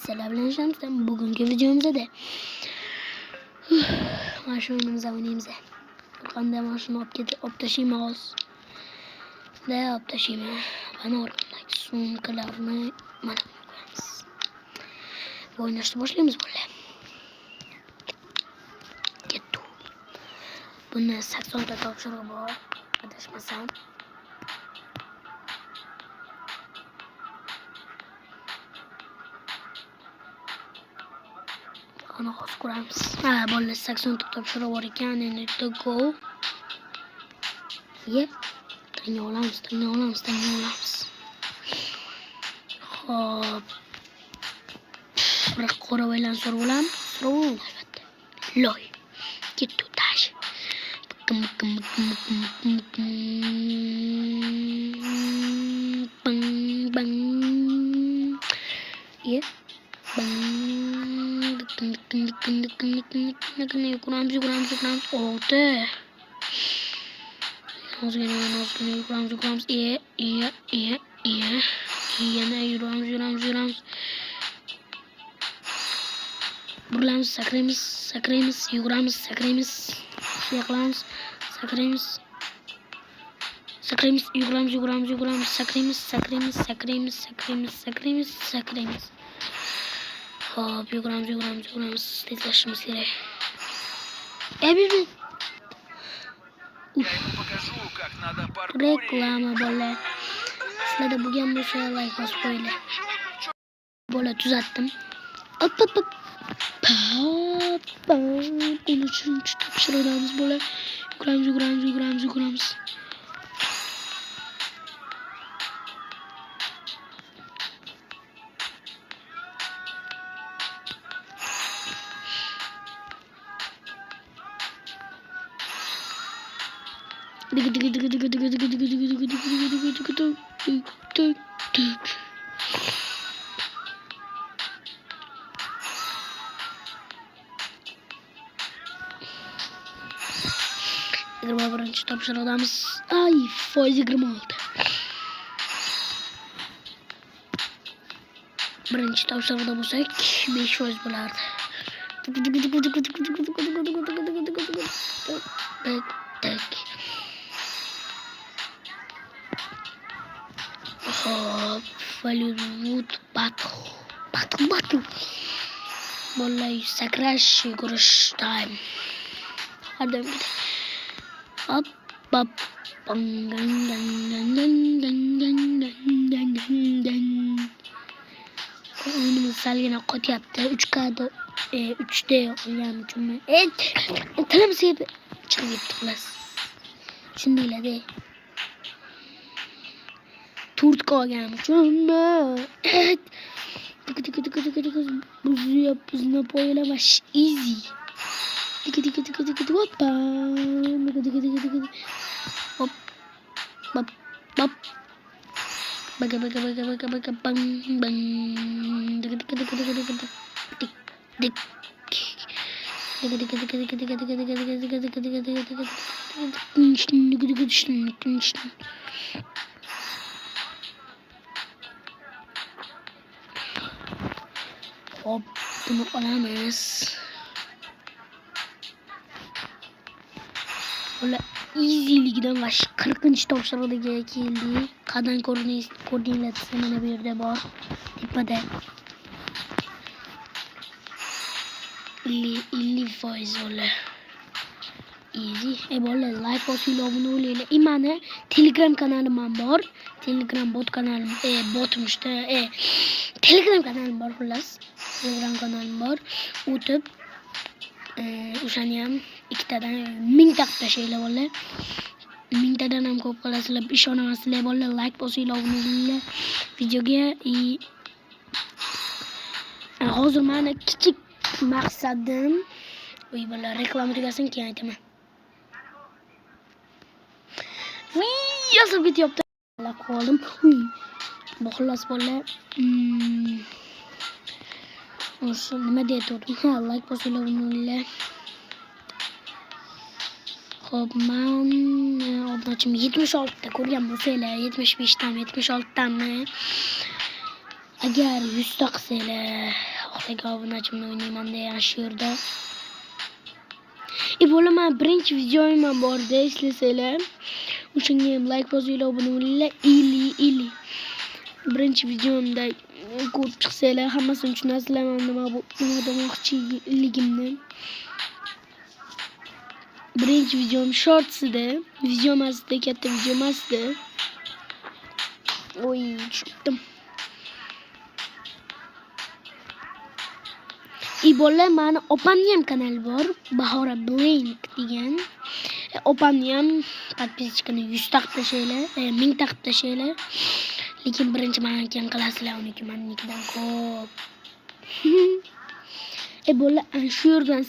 Sizlerle birleşeceğim. Bugünkü videomuzda da maaşı oyunumuza oynayayımıza. Kanda maaşını op taşıyımız. Ne op taşıyımı? Bana orkundaki son kılavını bana koyarız. Bu oyunu işte başlayalım böyle. Gittu. Bunu saksonda topşuruyor bu. Adaşmasam. Ona hoş kurarız. Ha, böyle 80 topşuruyor var iken and it to go. Yep. Tanıyorlarız. Hop. Bırak koravayla sorulan. Sorulan elbette. Loy. Git tutaş. Bıkkım. Bang. Yep. Bang. Kurams. Oldu. Kurams. Iya. Kurams. Burlams, sakremiz, yugurams, sakremiz, yaklams, sakremiz, yugurams, sakremiz. Hop, yugurams, titlaşımız gerek. Bir. Reklama böyle. Size de bugün bu şeye like bas böyle. Böyle düzelttim. Hop. Konuşun topşırıyorlarımız böyle. Yugurams. Grama birinci topşırığımız. Ay faizi grama oldu. Birinci topşırığda bulsak 5 faiz bulardı. Hop. Hollywood battle. Vallahi sakraş yugurish time. Hadi bir hop. Oyunumuz salgına kod yaptı. 3K'da 3D oynamışım. Tanımsı yapı. Çıkıp gittik las. Şimdi ile de. Turtka gelmişim. Evet. Buzuna boyalamış. Easy. Hoppa. Hop. Baga bang. Dik. Hop, bunu alamaz. Böyle easy ligden baş 40. topşarıda geldi. Kadın koordinatörüne bir de var. Tipada. 50 faiz öyle. Easy. Böyle like olsun abone olun. İmane Telegram kanalım var. Telegram bot kanalım botmuş da Telegram kanalım var plus. Telegram kanalım var. YouTube usanıyorum. 2 tane 1000 takta şeyle böyle. 1000 tane nam kopyalasıyla bir şey oynamasıyla böyle like olsun abone olun. Videoya iyi. Hazır bana küçük maksadım. Böyle reklam ediyorsun ki yani. Yazık video yaptım. La koydum. Bakılas böyle. Olsun ne diye tuttum. Ha like basıyla bununla. Hop man. Ablacım 76'da koruyan bu şeyler. 75'ten 76'dan mı? Eğer 100 taksayla Insta'ga obunachimni o'ynayman degan shu yerda. Bo'laman birinchi videoyim borda eslasanglar. O'shanga ham like bosinglar, obuna bo'linglar. Ili. Birinchi videomda ko'rib chiqsanglar, hammasini tushunasizlar nima demoqchiligimni. Birinchi videom shortsida, video emasdi, katta video emasdi. Oy, tushundim. Bolalar, mani opamning ham kanali bor, Bahora Blink degan. Opamning ham podpischkani 100 taqib tashlaylar, 1000 taqib tashlaylar. Lekin birinchi meniki qilasizlar, uniki menikidan ko'p. Bolalar, ana shu yerdan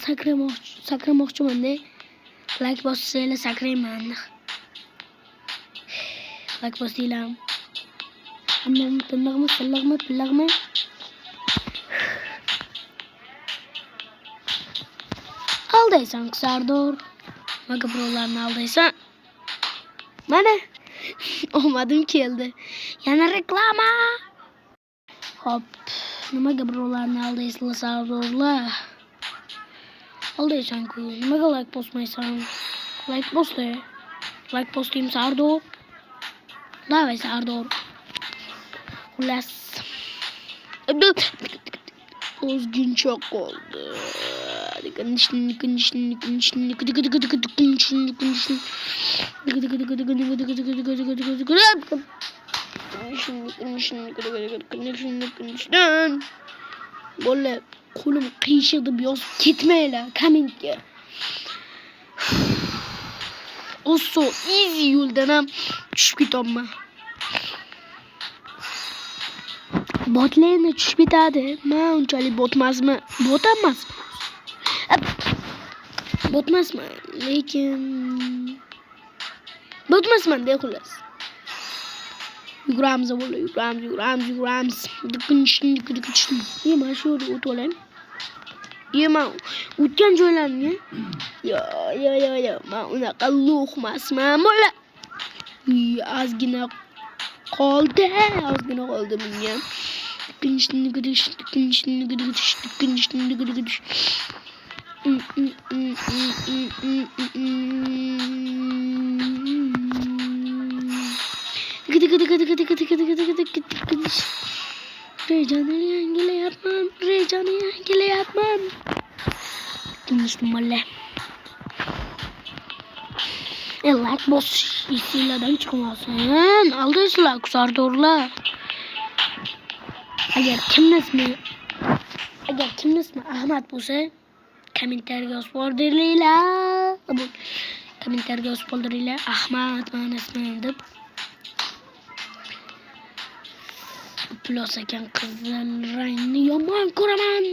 sakramoqchiman-da. Like bossanglar sakrayman. Like bosinglar. Hammani tillag'mi? Aldaysan Sardor. Maga birovlarni aldaysan. Mana omadim keldi. Yana reklama. Hop, nimaga birovlarni aldaysizlar Sardorlar? Aldaysan-ku. Nimaga like bosmaysan? Like bosla. Like bosdim Sardor. Davay Sardor. Xullas. Ozgincha qoldi. Bola qo'lim qiyshiq deb yozib ketmaylar kommentga. Oso easy yo'ldan ham tushib ketolman. Botlarni tushib ketadi. Men unchalik botmasmi? Botmasman, lekin botmasman de xullas. Yuguramiz bola, yuguramiz. Yema shu yerga o'tib olayim. Yema o'tgan joylarni. Yo. Men unaqa lo'qmasman bola. Ozgina qoldi menga. Rejani yangilayapman. Tinchlikmi? Like bosishinglardan chiqmasin. Aldaysizlar Sardorlar. Agar kimnismi Ahmad bo'lsa, kommentarga yozib qoldiringlar. Ahmad men ismim deb. Plos ekan qizil rangni yomon ko'raman.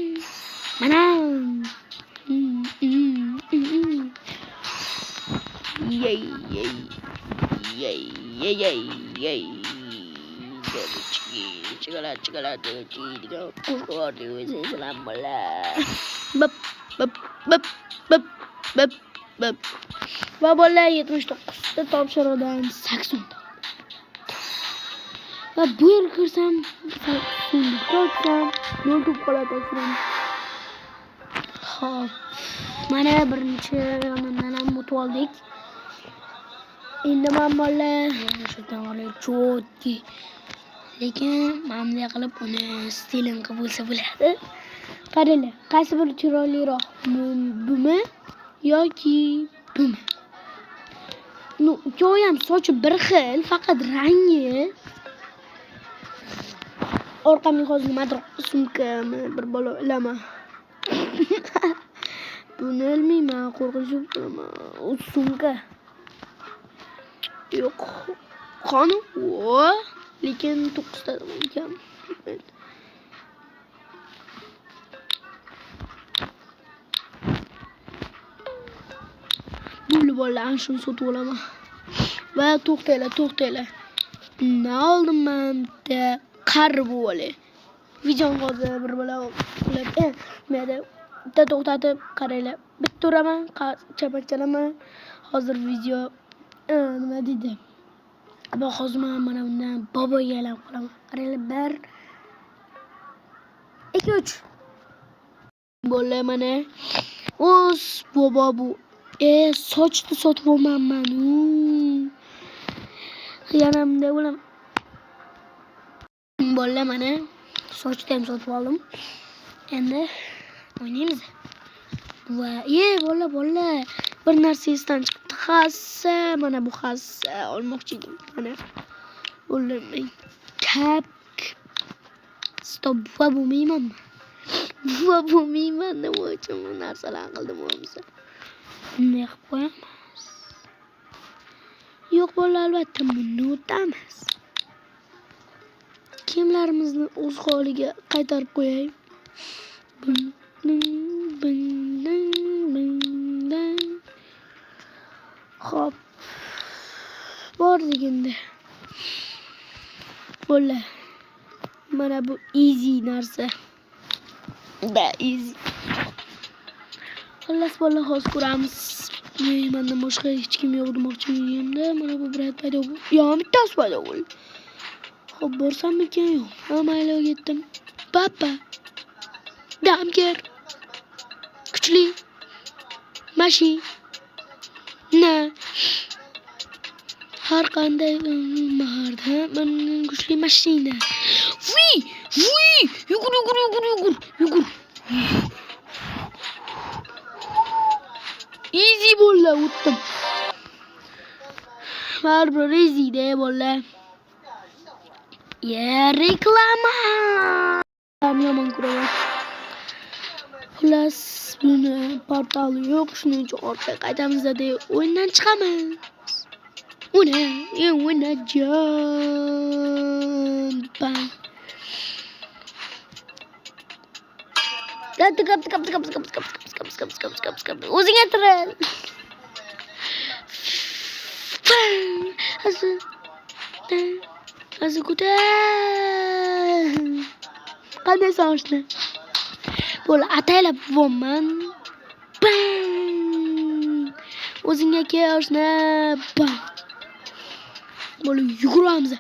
Mana. Yey. Chocolate. Selam bola. Bap. Va bola 79 ta topshiriqdan 80 ta. Va bu yerga kirsam, yo'lda qoladi. Hop. Mana birinchi yondan ham o'tib oldik. Endi men bola shundan olib chotki. Lekin mamla qilib uni stiling qilib bo'lsa bo'ladi. Qaranglar, qaysi biri chiroyliroq? Bumi yoki bumi? Ikkovi ham sochi bir xil, faqat rangi. Orqamga hozir nimadir sumkami, bir bola ilama. Buni bilmayman, qo'rqinchli bo'laman. U sumka. Yo'q. Qani? Lekin 9 ta ekan. Buli bolalarni shuni sotib olaman. Va to'xtanglar. Ne oldim men bitta qarri bo'li. Videoni hozir bir bola qilib, menda bitta to'xtatib qaranglar. Bitta uraman, chapak chalaman. Hozir video nima deydi? Bu hozir mana bundan boboga aylanib qolaman. Qaranglar 1 2 3 Böyle mana. Os baba bu. Sochni sotib olmanman. Yanamda bo'lam. Böyle mana. Sochni ham sotib oldim. Endi o'ynaymiz. Va, bola. Bir narsa esdan chiqdi. Hassa, mana bu hassa olmoqchi edim. Mana. O'ylamayman. Kap. Stop va bo'lmayman. Va bo'lmayman nima uchun bu narsalarni qildim o'zim. Bunday qilib qo'yamiz. Yo'q bola albatta buni o'tamiz. Kiyimlarimizni o'z holiga qaytarib qo'yaylik. Hop. Bordik endi. Bola. Mana bu easy narsa. Da easy. Xullas bola hozir ko'ramiz. Mendan boshqa hech kim yo'q demoqchiman-da. Mana bu brat paydo bo'ldi. Yo'q, bittasi paydo bo'ldi. Xo'p, borsammikan yo'q. Mayli, ketdim. Papa. Damker. Kuchli. Mashina. Har qanday maharda kuchli mashina. Vuy! Yugur. Easy bola o'tdim. Baribir easy de bola. Reklama. Yomon ko'raman. Xullas, buni portali yo'q, shuning uchun orqaga qaytamizda deb o'yindan chiqamiz. O'ynajon. Bang. Kap. O'zing aytiral. Hazır ko'tar. Qanday so'rashni? Bo'la ataylab bo'man. O'zingga kelishni. Bo'la yuguramiz.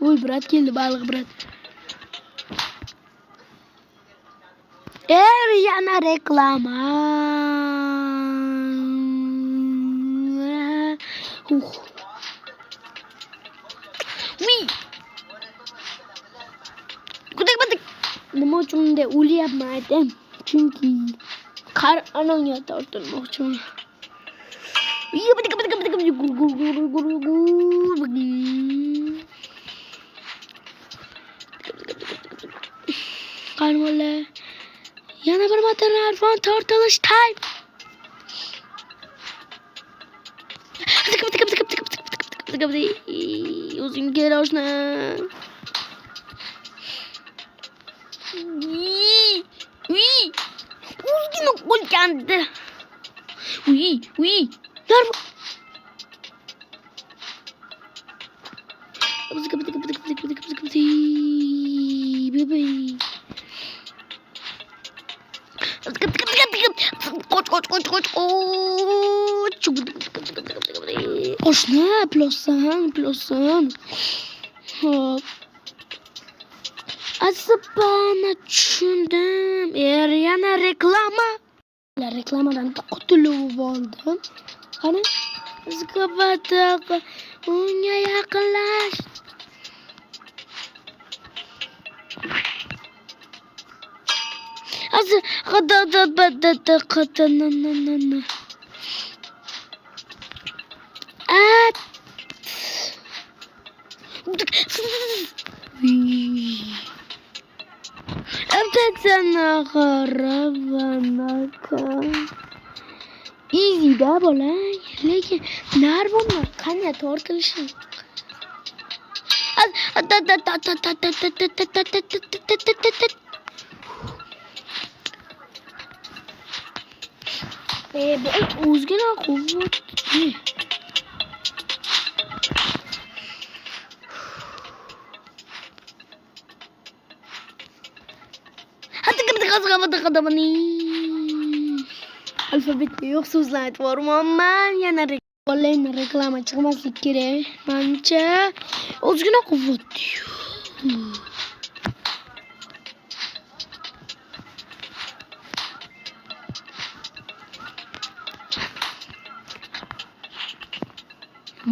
Uy, brat keldi, baliq brat. Yana reklama. Uy. Kudak. Nima uchun bunday o'lyapman aytayim? Chunki qar anonga tortilmoqchiman. Qarmola. Yana bir marta narvon tortilish time. O'zing kelishni. O'zgina qo'lgandi. Uy. Narvon. Qo'shni plosan. Hop. Asabana tushundim. Yana reklama. Reklamadan qutulib oldim. Qani? Zikabata unga yaqinlash. Az qadana. Easy da bola. Lekin narvonlar qanday tortilishi? Bu o'zgina quvvat. qazg'abada qadamini. Alfabetda yo'q so'zlarni aytvormanman. Yana onlayn reklama chiqmaslik kerak. Menimcha ozgina quvvat.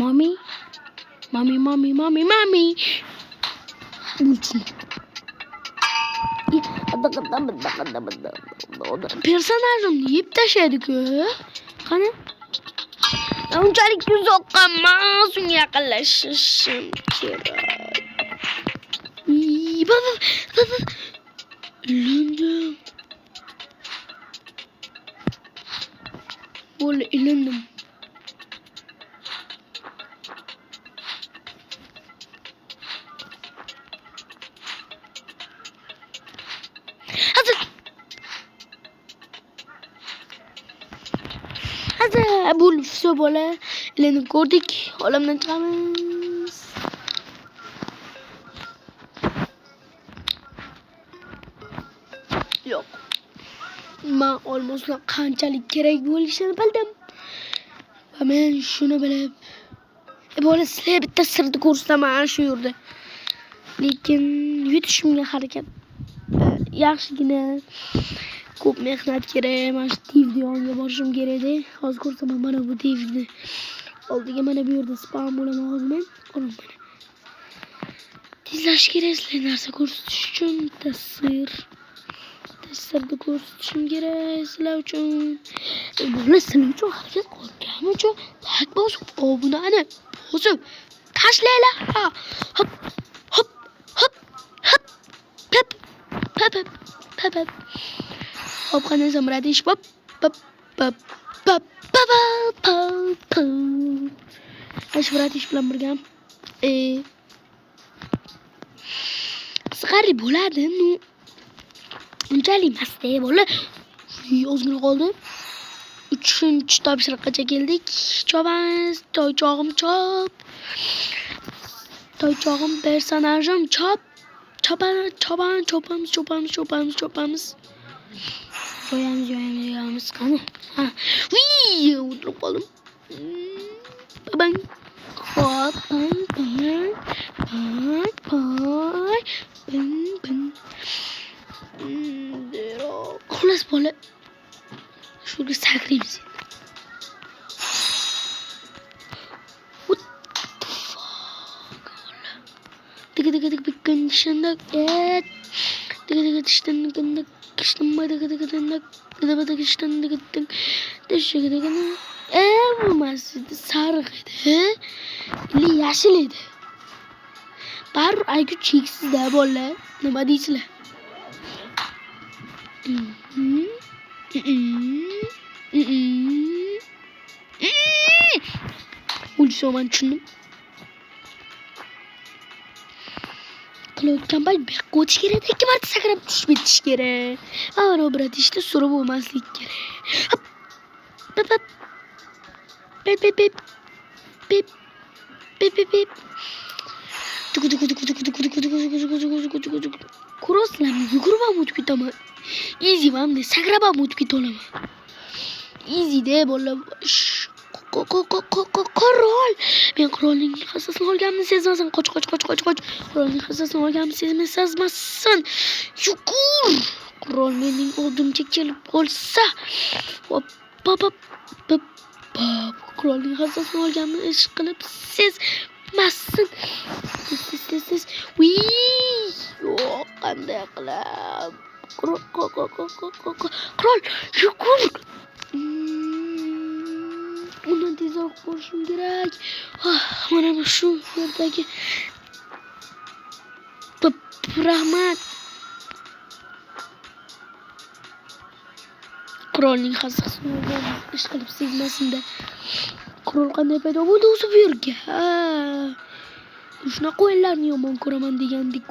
Mami. Bulsun. Personajimni yeb tashladik-ku. Qani? Unchalik uzoqqa unga yaqinlashishim kerak. Ilindim. Bo'ldi, ilindim. Hadi bu lüfse böyle elini gördük. Olamdan çıkamız. Yok. Ben olmasına qanchalik kerak bo'lishini bildim. Va men shuni bilib böyle sizlarga bitta sirni ko'rsataman shu yerda. Lekin yutishimga harakat yaxshigina ko'p mehnat kerak. Mana shu TV'ga borishim kerak edi. Hozir ko'rsaman mana bu TV'ni. Oldiga mana bu yerda spam bo'laman hozir men. Ko'ring mana. Tezlash kerak sizlarga narsa ko'rsatish uchun sirni ko'rsatishim kerak sizlar uchun. Sizlar uchun harakat qilganim uchun like bosib, obunani bosib tashlanglar. Hop. Hop qanday zamradish pop. Ashvratish bilan birga qisqari bo'ladi. Unchalik emas-da, bola. Ozgina qoldi. 3-topshiriqgacha keldik. Chopamiz, toychog'im chop. Toychog'im personajim chop. Chopamiz. Joyamiz qani? Ha. O'tirib qoldim. Bang. Hop, bang. Xullas bola. Shunga sakraymiz. Tık conditionda et. Tık sarı edi. Ili yaşıl edi. Bar IQ cheksiz de bolla. Nima deysizlar? O'lsam tushundim. Qilayotgan payt bu yoqqa o'tish kerak, 2 marta sakrab tushib ketish kerak. Mana birat ishda so'rab bo'lmaslik kerak. Pip. Ko'rasizlarmi? Yugurib ham o'tib ketaman. Easy hamda sakrab ham o'tib keta olaman. Easy de bolalar. Qirol. Men qirolning hassasini olganimni sezmasin. Qoch. Qirolning hassasini olganimni sezmasin. Yugur. Qirol mening oldimga kelib qolsa. Hop. Qirolning hassasini olganimni ish qilib sezmasin. Siz. Yo'q, qanday qilib? Qirol, yugur. Undan tezroq borishim kerak. Mana shu yerdagi rahmat. Qirolning hassasini ish qilib sezmasin-da. Qirol qanday paydo bo'ldi o'zi bu yerga? Shunaqa o'yinlarni yomon ko'raman degandik.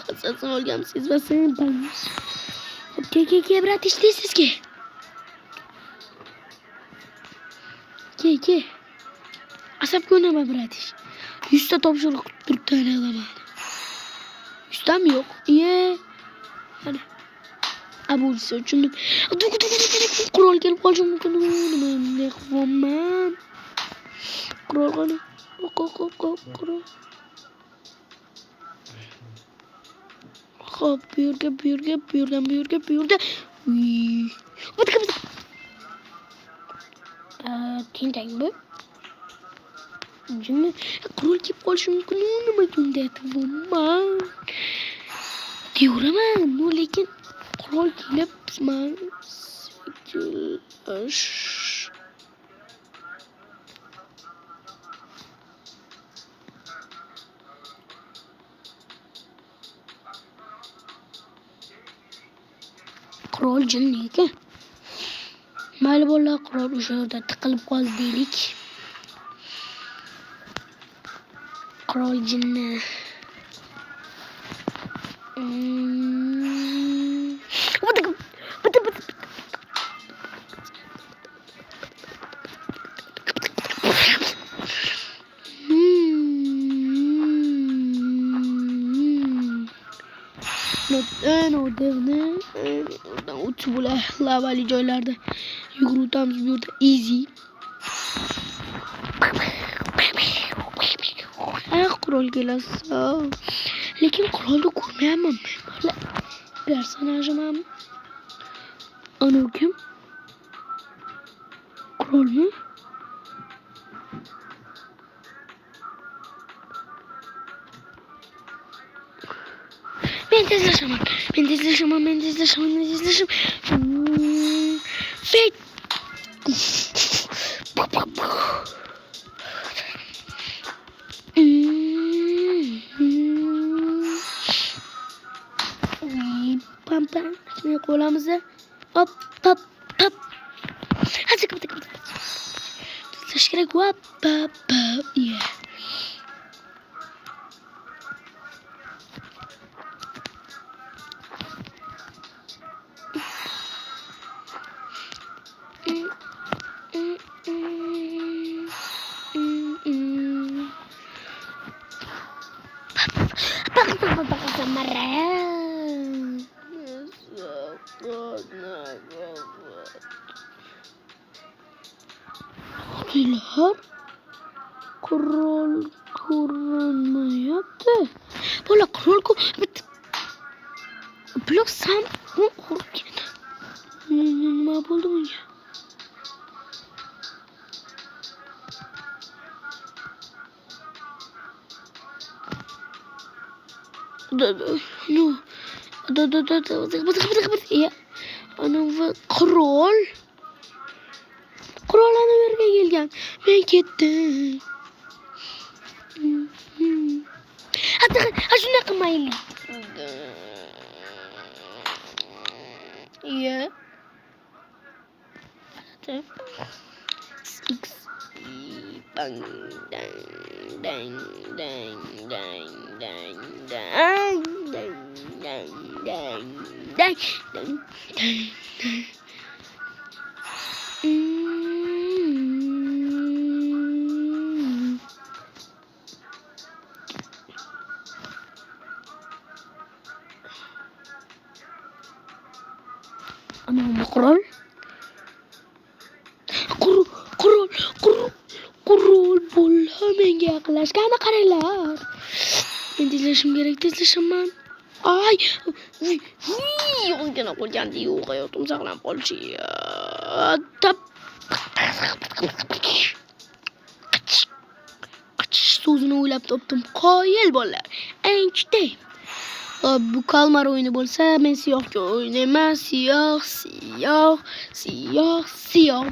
Hassasini olgan sezmasin. Ke, brat, ishlaysizki. Ke. Asab ko'naman, bratish. 100 ta topshiriq turibdi alaman. 100 tami yo'q? Hadi. Abudisi uchun. Qurol kelib qolishi mumkin. Ne qilaman? Qurol qani? Qurol. Hop, bu yerga. Uy. Tintang bu. Jinni qurol kelib qolishi mumkin. Nima bunday qilaman? Diyoraman, lekin qurol kelib man qurol jinniki. Mayli bolalar, qurol o'sha yerda tiqilib qoldi deylik. Qurol jinni. Oradan uçup lavali joylarda yugurutamiz bu yerda easy. Qurol kelasa. Lekin qurolni ko'rmayapman men. Bola personajim ham. Ana kim? Qurolmi? Men tezlashaman. Fake. Pam. Şimdi kolumuzu hop. Hadi kapı. Tezlash kerak. Hop. Yeah. Diler kurul kurulmayapti. Bola kurul blok sam qo'rqgan. Nima bo'ldi bunga? Ya. Ana qurol. Qurollarni yerga kelgan. Men ketdim. Ha shunday qilmaylik. Ya. Bang dang. Ana qurol. Qurol bola menga yaqinlashgani qaranglar. Men tezlashim kerak, tezlashaman. Ay, yongina qo'ygandi, yo'q, hayotim saqlanib qolishi. Qachish so'zini o'ylab topdim. Qoyil bolalar. Einstein. Bu kalmar o'yini bo'lsa, men siyohga o'ynayman. Siyoh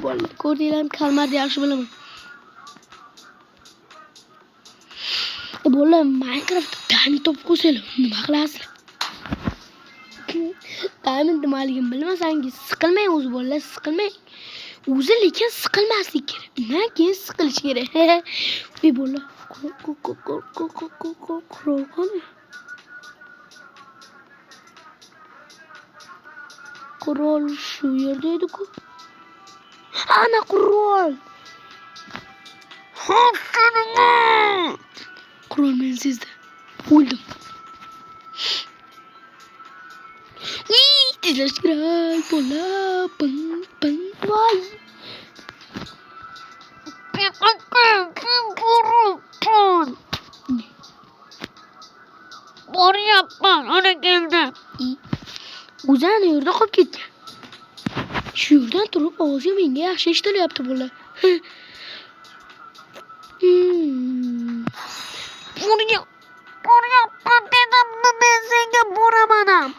bolalar. Ko'rdinglarmi? Kalmarni yaxshi bilaman. Bolalar Minecraft diamond topib qo'ysanglar, nima qilasizlar? Diamond nimaligini bilmasangiz, siqilmang o'zi bolalar, siqilmang. O'zi lekin siqilmaslik kerak. Undan keyin siqilish kerak. Ey bolalar, qurol shu yerda edi-ku. Ana qurol. Qurol men sizda. O'ldim. izlash kerak bola. Pın pın. Voy. Boryapman, ana keldim. O'zani yerda qolib ketgan. Shu yerdan turib ovozi menga yaxshi eshitilyapti bola. Boryapman dedimmi men senga boraman ham.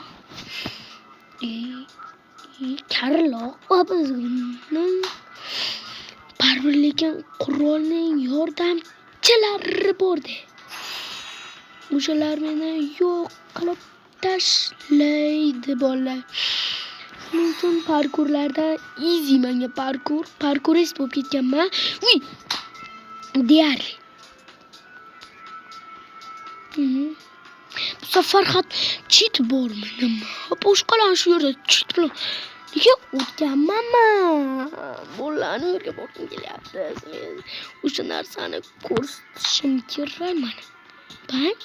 Karloq va bizni baribir lekin qurolning yordamchilari bordi. O'shalar meni yo'q qilib tashlaydi bolalar. Shuning uchun parkurlarda easy menga parkurist bo'lib ketganman. Deyarli. Bu safar cheat bormi nima? Boshqalar shu yerda cheat bilan nega o'tganmanmi? Bolalarni yerga borgim kelyapti. O'sha narsani ko'rsatishim kerak mana. Bang.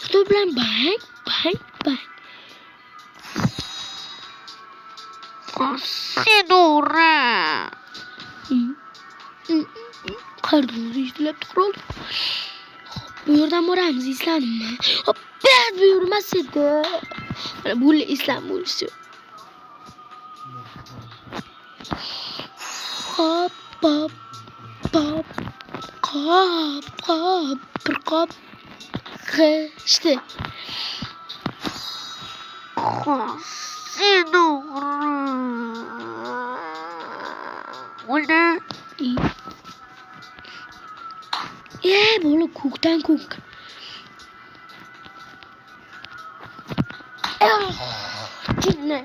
Xitoy bilan bang. Senora. Qardon eshitib turib. Bu yerdan boramiz, esladimmi? Hop, biraz bu yurmas edi. Mana bu islam bo'lishi. Hop. Bir qop. İşte. Senora. Oldu. Bola ko'kdan ko'k. Jinni.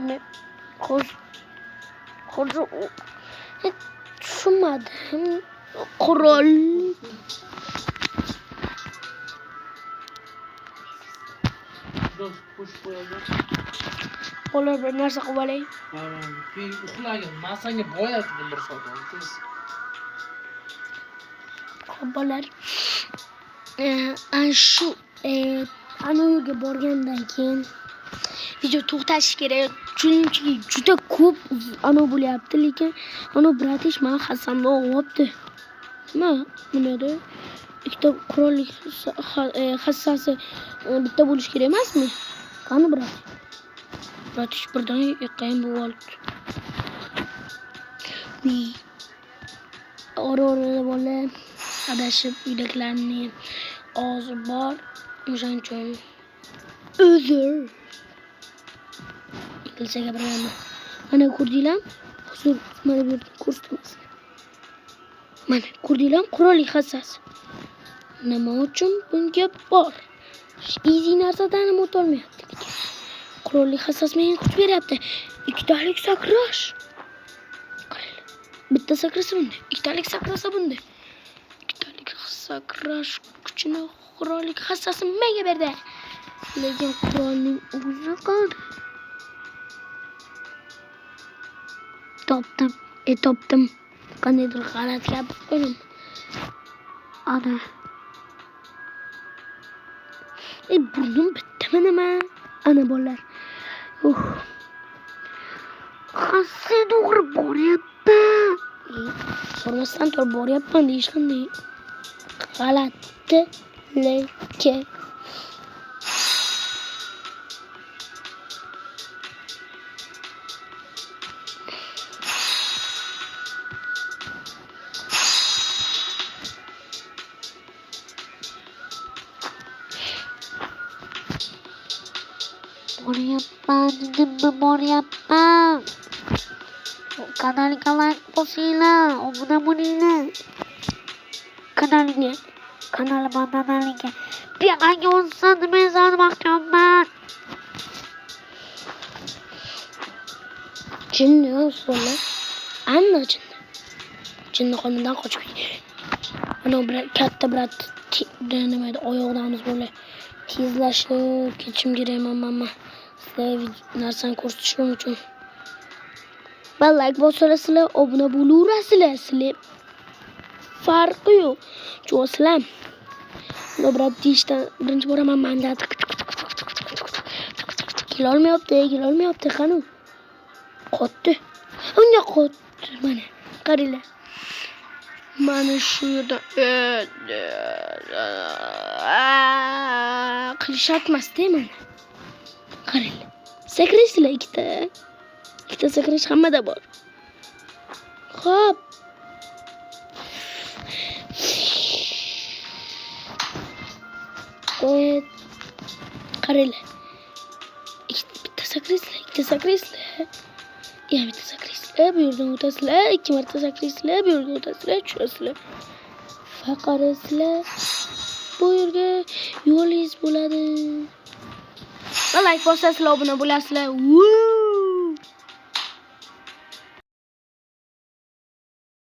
Men hozir tushunmadim. Qurol. Olar bir narsa qilib olay. Men uxlagin. Men senga boyatdim bir soat tez. Bolar. Shu ana yerga borgandan keyin video to'xtash kerak. Chunki juda ko'p ana bo'lyapti, lekin ana bratish meni hasamni olibdi. Nima edi? Ikkita qurollik hassasi bitta bo'lish kerak emasmi? Qani bratish birdan yiqqan bo'lib olibdi. Ora bola adashib uydagilarning ozi bor. O'shaning uchun uzr. Qilsa gapiraman. Mana ko'rdinglar? Hozir mana bu yerda ko'rsatamiz. Mana ko'rdinglar? Qurollik hassasi. Nima uchun bunga bor? Easy narsadan ham o'tolmayapti. Qurollik hassasi menga kuch beryapti. Ikkitalik sakrash. Bitta sakrasa bunday, ikkitalik sakrasa bunday. Ikkitalik sakrash kuchini qurollik hassasi menga berdi. Lekin qurolning o'zi qoldi. Topdim. Qandaydir g'alati gap qo'ydim. Ana. Burnim bitdimi nima? Ana bolalar. Qanday to'g'ri boryapman. Sormasdan to'g'ri boryapman deyish qanday g'alati lekin. Boryapman. Kanalga like bosinglar, obuna bo'linglar. Kanalimga beqangi olsa nima yozmoqchiman. Jinni bola. Anna jinni. Jinnixonadan qochib. Ana bir katta bir nimaydi oyoqlarimiz böyle tezlashib ketishim kerakman mana. Sizlar narsani ko'rsatishim uchun. Va like bosasizlar, obuna bo'laverasizlar. Sizlar farqi yo'q. Cho'slam. Dobra, dishdan birinchi boraman manda. Kelolmayapti qani. Qotdi. Unga qotdi mana. Qaranglar. Mana shu yerda qilishatmasdi mana. Qaranglar. Sakraysizlar ikkita. Ikkita sakrash hammada bor. Xo'p. Qaranglar. Bitta sakraysizlar. Ya bitta sakraysizlar, bu yerdan o'tasizlar, ikki marta sakraysizlar, bu yerga o'tasizlar, tushasizlar. Va qarasizlar, bu yerga yo'lingiz bo'ladi. Va like bosasizlar, obuna bo'lasizlar.